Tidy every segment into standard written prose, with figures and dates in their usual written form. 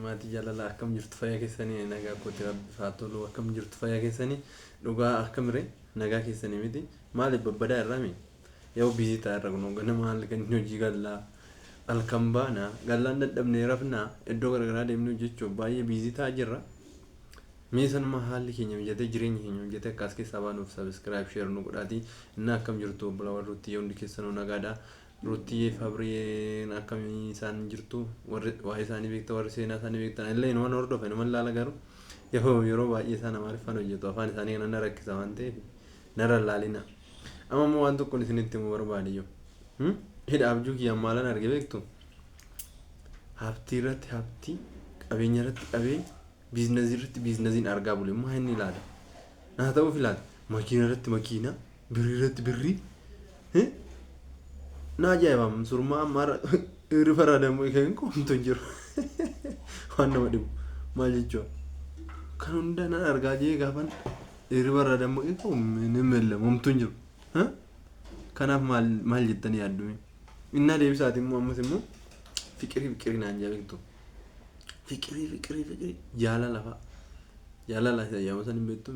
Maatii jaalala akkam jirtu fayyaa keessanii nagaa kooti rabbi haa tolu akkam jirtu fayyaa keessanii dhugaa akkamire nagaa keessanii miti maaliif babbadaa irraami yoo biizii ta'e irra kunoo ganama maal kan hojii gallaa halkan baana gallaan dadhabnee rafnaa iddoo garagaraa deemnee hojjechuuf baay'ee biizii ta'aa jirra. Mee sanuma haalli keenya mijatee jireenya keenya mijatee akkas keessaa baanuuf sabiskiraayib sheer nu godhaatii inni akkam jirtu obbola warruutti yoo hundi keessanuu nagaadhaa. Ruutii Fabriin akkamii isaan jirtu waa isaanii beekta warri seenaa isaanii beektan illee nama hordofan nama laala garuu yeroo baay'ee isaan amaariffaan hojjetu afaan isaanii kana rakkisa waan ta'eef nara laalina amma immoo waan tokkoon isinitti himuu barbaadiyyo hidha abjuu kiyyaan maalan arge beektu haftii irratti haftii qabeenya irratti qabeenya biizinazii irratti biizinaziin argaa bule maa inni ilaala naa ta'uuf ilaala makiina irratti makiina birrii irratti birrii Najaaibam surmaa mara rifaradhamu kan komtu jiru waan nama dhibu maal jechuudha kan hunda nan argaa jee gaafan rifaradhamu kan nimella momtu jiru kanaaf maal jettanii yaaddu innaa deebisaati immoo ammas immoo fiqirii naan jabeektu fiqirii jaalala isa yaamu san hin beektu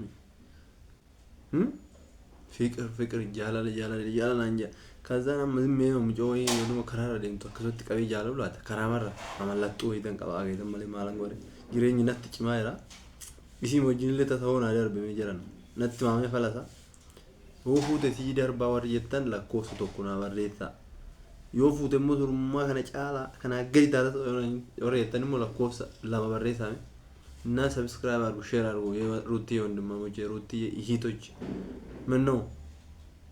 fikir jaalala naan jaa kaza nama zimee mjoi yoduma karara deemtu akkasutti qabee jaalala laata karaa marra amalattuu hiitan qaba ageetan malee maalan gore jireenyi natti cimaa jira isii wajjin illee tasawoo naa darbamee jiran natti maamee falasa yoo fuute sii darbaa warri jettan lakkoofsa tokko naa barreessaa yoo fuute immoo surummaa kana caalaa kana gadi taata warri jettan immoo lakkoofsa lama barreessaame naa sabiskiraayib argu sheer argu ruutii wandummaa mochee ruutii hiitochi mannoo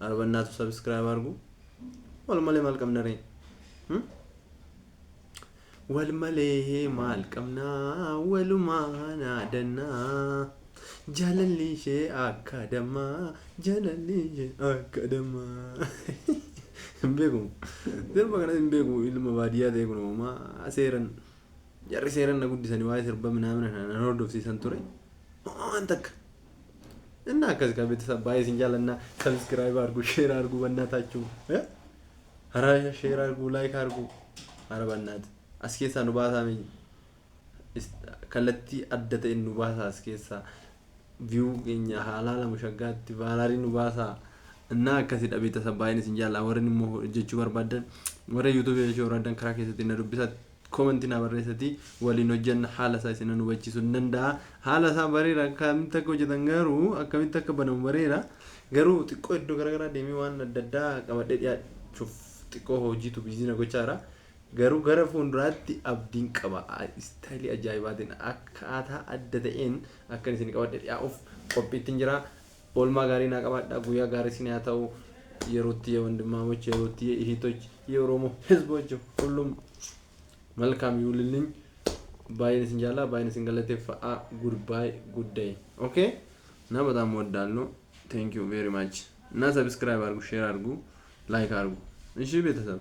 arbannaatu sabiskiraayib argu والمالي مال كم نرين والمالي مال كمنا ولما نادنا جلالي شيء أكادما جلالي شيء أكادما بيكم درب كنا بيكم إلى مبادئ ده يكونوا ما أسيرن جاري سيرن نقول دي سنوات سربا من هنا نهرب في سنتوري أنتك إننا كذا بيت سبايس إنجالنا سبسكرايب أرجو شير أرجو بنا تاچو هرايا شير أرجو لايك أرجو أربعة أسكيسا نباسا مي كلتي أدت إن نباسا أسكيسا فيو إنيا حالا مشجعات تبالاري نباسا إننا كذا بيت سبايس إنجالا ورني مو جيشور بدن ورا يوتيوب جيشور بدن كراكيس تينا ربيسات كومنتنا بريستي ولي نوجن حالة سايسنا نوبتشي سنندا حالة سابريرا كامتا كوجدانغارو أكامتا كبنو بريرا غارو تكو إدو غرغرا ديمي وان ددا كمدد يا شوف تكو هوجي تو بيزينا كوچارا غارو غرا فوندراتي أبدين كبا استايلي أجايباتين أكاتا أددين أكاني سيني كبدد يا أوف قبيتين جرا أولما غارينا كبدا غويا غاري سيني أتاو يروتي وندماموچ يروتي إهيتوچ يورومو حزبوچ كلهم Welcome you Lilin. Bye Sinjala, bye Singalate for a goodbye, good day. Okay? Now but I'm what done. Thank you very much. Now subscribe argu, share argu, like argu. It should be the same.